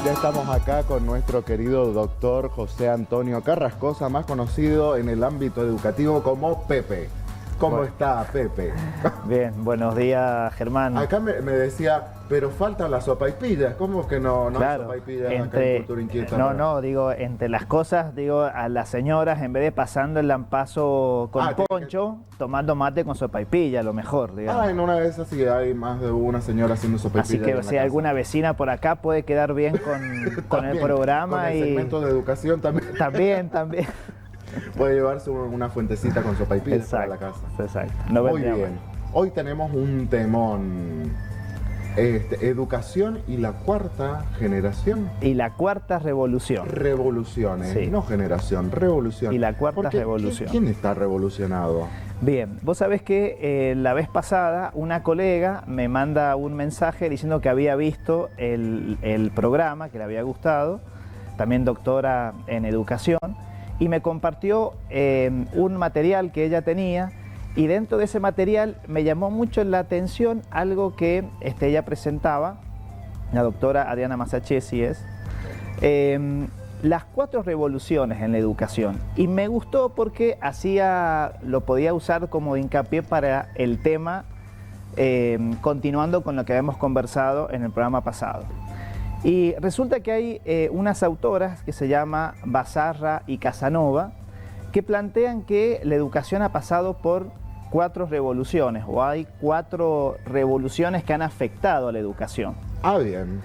Ya estamos acá con nuestro querido doctor José Antonio Carrascosa, más conocido en el ámbito educativo como Pepe. ¿Cómo está, Pepe? Bien, buenos días, Germán. Acá me decía, pero faltan las sopaipillas. ¿Cómo que no hay Claro, sopaipillas acá en Cultura Inquieta? entre las cosas, a las señoras, en vez de pasando el lampazo con poncho, tomando mate con sopaipilla, lo mejor, digamos. En una de esas sí hay más de una señora haciendo sopaipillas. Así que si hay alguna vecina por acá puede quedar bien con el programa. Con el segmento de educación también. También. Puede llevarse una fuentecita con sopaipillas para la casa. Exacto. Muy bien. Hoy tenemos un temón. Educación y la cuarta generación. Y la cuarta revolución. Revoluciones, sí. No generación, revolución. Y la cuarta revolución. ¿Quién está revolucionado? Bien, vos sabés que la vez pasada una colega me manda un mensaje diciendo que había visto el programa, que le había gustado, también doctora en educación, y me compartió un material que ella tenía, y dentro de ese material me llamó mucho la atención algo que ella presentaba, la doctora Adriana Masachesi las 4 revoluciones en la educación, y me gustó porque lo podía usar como hincapié para el tema, continuando con lo que habíamos conversado en el programa pasado. Y resulta que hay unas autoras que se llama Basarra y Casanova, que plantean que la educación ha pasado por 4 revoluciones, o hay 4 revoluciones que han afectado a la educación. Ah, bien.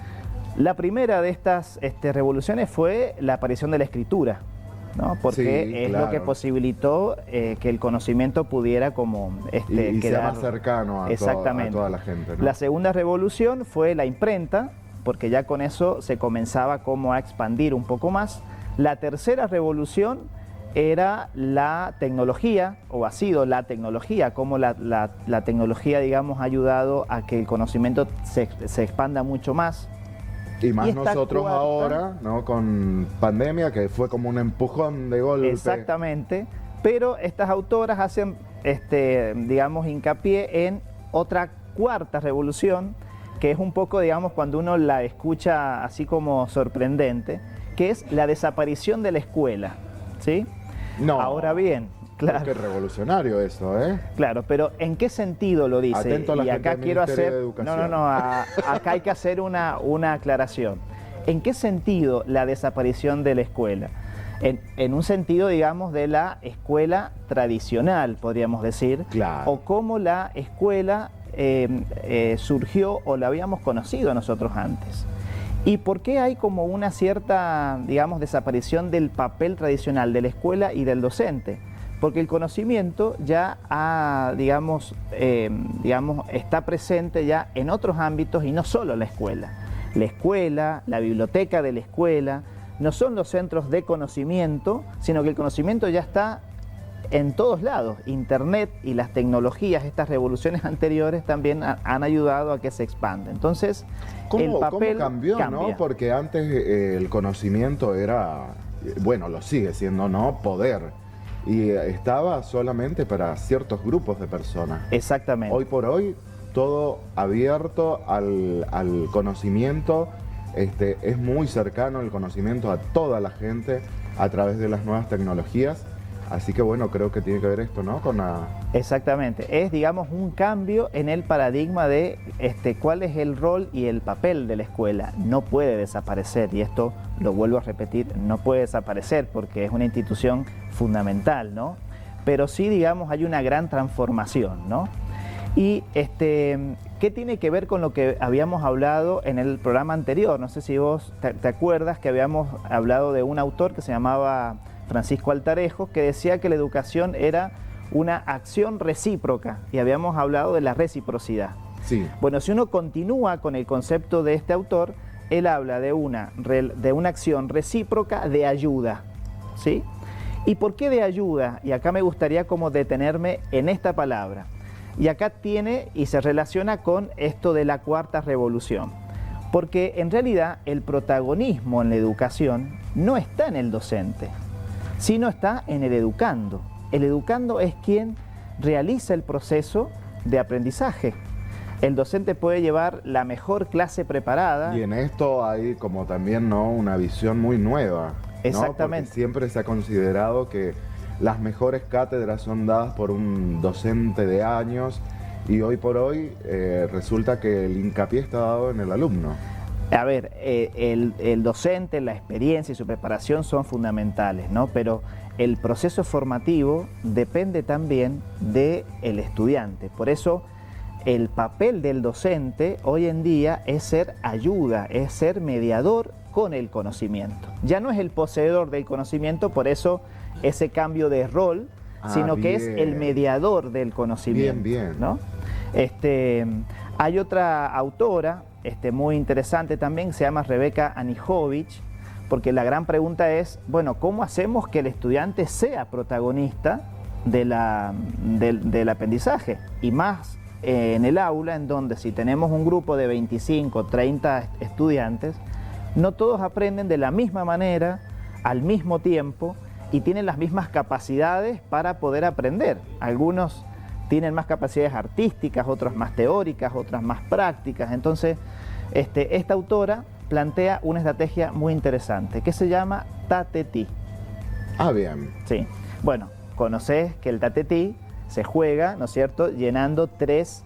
La primera de estas revoluciones fue la aparición de la escritura, ¿no? Porque sí, es claro. lo que posibilitó que el conocimiento pudiera como y quedar sea más cercano a toda la gente, ¿no? La segunda revolución fue la imprenta, porque ya con eso se comenzaba como a expandir un poco más. La tercera revolución era la tecnología, o ha sido la tecnología, como la tecnología, digamos, ha ayudado a que el conocimiento se expanda mucho más. Y más nosotros ahora, ¿no? Con pandemia, que fue como un empujón de golpe. Exactamente, pero estas autoras hacen, digamos, hincapié en otra cuarta revolución, que es un poco, digamos, cuando uno la escucha así como sorprendente, que es la desaparición de la escuela, ¿sí? No. Ahora bien, claro. Qué revolucionario eso, ¿eh? Claro, pero ¿en qué sentido lo dice? Atento a la y gente acá del quiero Ministerio hacer, de Educación. Acá hay que hacer una aclaración. ¿En qué sentido la desaparición de la escuela? En un sentido, digamos, de la escuela tradicional, podríamos decir, claro. O cómo la escuela surgió o la habíamos conocido nosotros antes. ¿Y por qué hay como una cierta, digamos, desaparición del papel tradicional de la escuela y del docente? Porque el conocimiento ya está presente ya en otros ámbitos y no solo la escuela. La escuela, la biblioteca de la escuela, no son los centros de conocimiento, sino que el conocimiento ya está en todos lados. Internet y las tecnologías, estas revoluciones anteriores también han ayudado a que se expanda. Entonces, el papel ¿cómo cambió, ¿no? Porque antes el conocimiento era, bueno, lo sigue siendo, ¿no? Poder. Y estaba solamente para ciertos grupos de personas. Exactamente. Hoy por hoy, todo abierto al conocimiento. Es muy cercano el conocimiento a toda la gente a través de las nuevas tecnologías. Así que bueno, creo que tiene que ver esto, ¿no? Exactamente, es, digamos, un cambio en el paradigma de cuál es el rol y el papel de la escuela. No puede desaparecer, y esto lo vuelvo a repetir, no puede desaparecer porque es una institución fundamental, ¿no? Pero sí, digamos, hay una gran transformación, ¿no? Y ¿qué tiene que ver con lo que habíamos hablado en el programa anterior? No sé si vos te acuerdas que habíamos hablado de un autor que se llamaba Francisco Altarejo, que decía que la educación era una acción recíproca, y habíamos hablado de la reciprocidad. Sí. Bueno, si uno continúa con el concepto de este autor, él habla de una acción recíproca de ayuda, ¿sí? ¿Y por qué de ayuda? Y acá me gustaría como detenerme en esta palabra. Y acá tiene y se relaciona con esto de la cuarta revolución. Porque en realidad el protagonismo en la educación no está en el docente, sino está en el educando. El educando es quien realiza el proceso de aprendizaje. El docente puede llevar la mejor clase preparada. Y en esto hay como también, ¿no?, una visión muy nueva, ¿no? Exactamente. Porque siempre se ha considerado que las mejores cátedras son dadas por un docente de años y hoy por hoy resulta que el hincapié está dado en el alumno. A ver, el docente, la experiencia y su preparación son fundamentales, ¿no? Pero el proceso formativo depende también del estudiante. Por eso el papel del docente hoy en día es ser ayuda, es ser mediador con el conocimiento. Ya no es el poseedor del conocimiento, por eso ese cambio de rol, sino que es el mediador del conocimiento. Bien, bien. ¿No? Hay otra autora muy interesante también, se llama Rebeca Anijovic, porque la gran pregunta es, bueno, ¿cómo hacemos que el estudiante sea protagonista del aprendizaje? Y más en el aula, en donde si tenemos un grupo de 25, 30 estudiantes, no todos aprenden de la misma manera, al mismo tiempo, y tienen las mismas capacidades para poder aprender. Algunos tienen más capacidades artísticas, otras más teóricas, otras más prácticas. Entonces, esta autora plantea una estrategia muy interesante que se llama tatetí. Ah, bien. Sí. Bueno, conocés que el tatetí se juega, ¿no es cierto?, llenando tres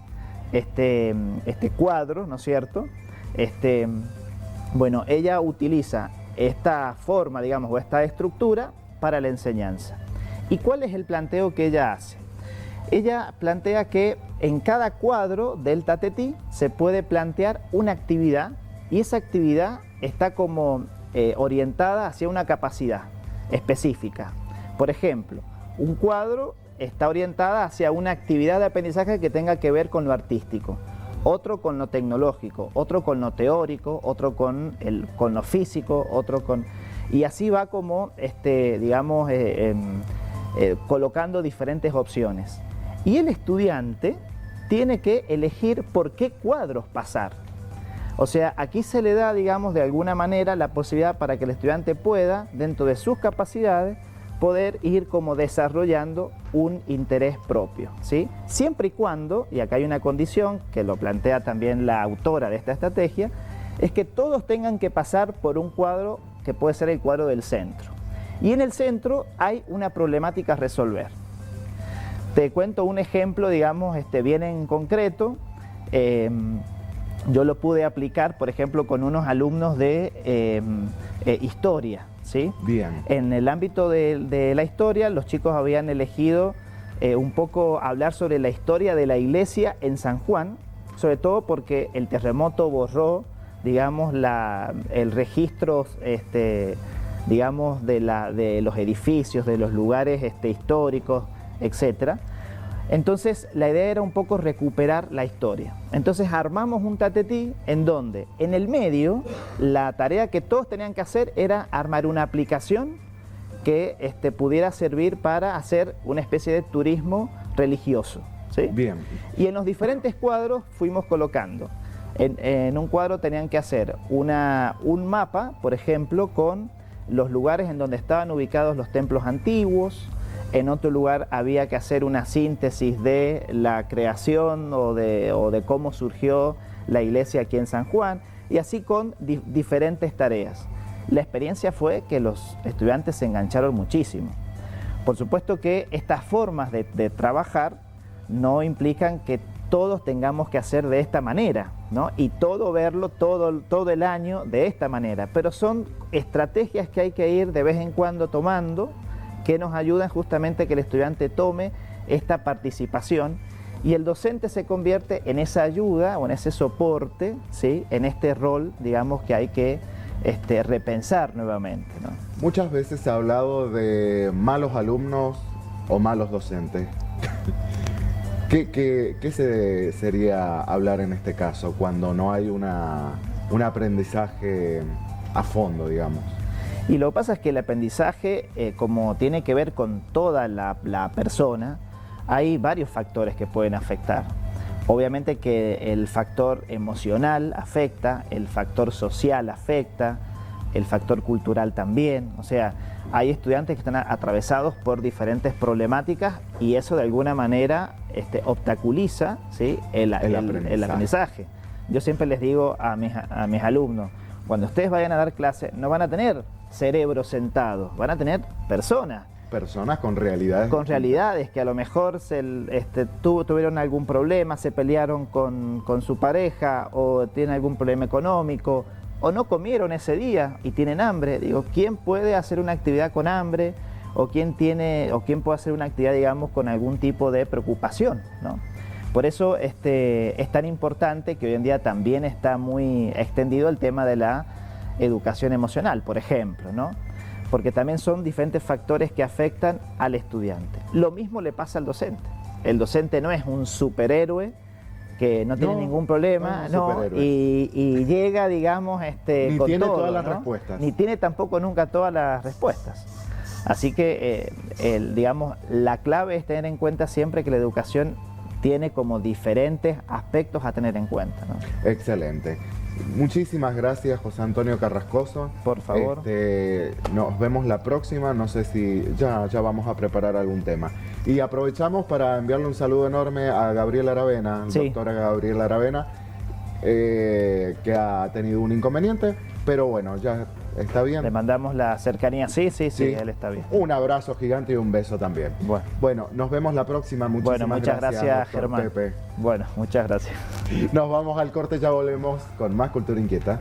cuadros, ¿no es cierto? Bueno, ella utiliza esta forma, digamos, o esta estructura para la enseñanza. ¿Y cuál es el planteo que ella hace? Ella plantea que en cada cuadro del tatetí se puede plantear una actividad y esa actividad está como orientada hacia una capacidad específica. Por ejemplo, un cuadro está orientada hacia una actividad de aprendizaje que tenga que ver con lo artístico, otro con lo tecnológico, otro con lo teórico, otro con lo físico, otro con... Y así va como, digamos, colocando diferentes opciones. Y el estudiante tiene que elegir por qué cuadros pasar. O sea, aquí se le da, digamos, de alguna manera la posibilidad para que el estudiante pueda, dentro de sus capacidades, poder ir como desarrollando un interés propio, ¿sí? Siempre y cuando, y acá hay una condición que lo plantea también la autora de esta estrategia, es que todos tengan que pasar por un cuadro que puede ser el cuadro del centro. Y en el centro hay una problemática a resolver. Te cuento un ejemplo, digamos, bien en concreto. Yo lo pude aplicar, por ejemplo, con unos alumnos de historia, ¿sí? Bien. En el ámbito de la historia, los chicos habían elegido un poco hablar sobre la historia de la iglesia en San Juan, sobre todo porque el terremoto borró, digamos, el registro, digamos, de los edificios, de los lugares históricos, etcétera. Entonces la idea era un poco recuperar la historia. Entonces armamos un tatetí en donde en el medio la tarea que todos tenían que hacer era armar una aplicación que pudiera servir para hacer una especie de turismo religioso, ¿sí? Bien. Y en los diferentes cuadros fuimos colocando. En un cuadro tenían que hacer un mapa, por ejemplo, con los lugares en donde estaban ubicados los templos antiguos. En otro lugar había que hacer una síntesis de la creación o de cómo surgió la iglesia aquí en San Juan, y así con diferentes tareas. La experiencia fue que los estudiantes se engancharon muchísimo. Por supuesto que estas formas de trabajar no implican que todos tengamos que hacer de esta manera, ¿no? Y verlo todo el año de esta manera, pero son estrategias que hay que ir de vez en cuando tomando, que nos ayudan justamente a que el estudiante tome esta participación y el docente se convierte en esa ayuda o en ese soporte, ¿sí? En este rol, digamos, que hay que repensar nuevamente, ¿no? Muchas veces se ha hablado de malos alumnos o malos docentes. ¿Qué sería hablar en este caso cuando no hay un aprendizaje a fondo, digamos? Y lo que pasa es que el aprendizaje, como tiene que ver con toda la persona, hay varios factores que pueden afectar. Obviamente que el factor emocional afecta, el factor social afecta, el factor cultural también. O sea, hay estudiantes que están atravesados por diferentes problemáticas y eso de alguna manera obstaculiza, ¿sí?, el aprendizaje. Yo siempre les digo a mis alumnos, cuando ustedes vayan a dar clase, no van a tener cerebros sentados, van a tener personas. Personas con realidades. Con realidades que a lo mejor tuvieron algún problema, se pelearon con su pareja o tienen algún problema económico o no comieron ese día y tienen hambre. Digo, ¿quién puede hacer una actividad con hambre o quién puede hacer una actividad, digamos, con algún tipo de preocupación, ¿no? Por eso es tan importante que hoy en día también está muy extendido el tema de la educación emocional, por ejemplo, ¿no? Porque también son diferentes factores que afectan al estudiante. Lo mismo le pasa al docente. El docente no es un superhéroe que no tiene ningún problema, y llega, digamos, ni con tiene todo, todas las ¿no? respuestas. Ni tiene tampoco nunca todas las respuestas. Así que, digamos, la clave es tener en cuenta siempre que la educación tiene como diferentes aspectos a tener en cuenta, ¿no? Excelente. Muchísimas gracias, José Antonio Carrascoso. Por favor. Nos vemos la próxima, no sé si ya vamos a preparar algún tema. Y aprovechamos para enviarle un saludo enorme a Gabriel Aravena, Sí. doctora Gabriel Aravena, que ha tenido un inconveniente, pero bueno, ya está bien. Le mandamos la cercanía, sí, él está bien. Un abrazo gigante y un beso también. Bueno, nos vemos la próxima. Muchas gracias, doctor Germán. Pepe. Bueno, muchas gracias. Nos vamos al corte, ya volvemos con más Cultura Inquieta.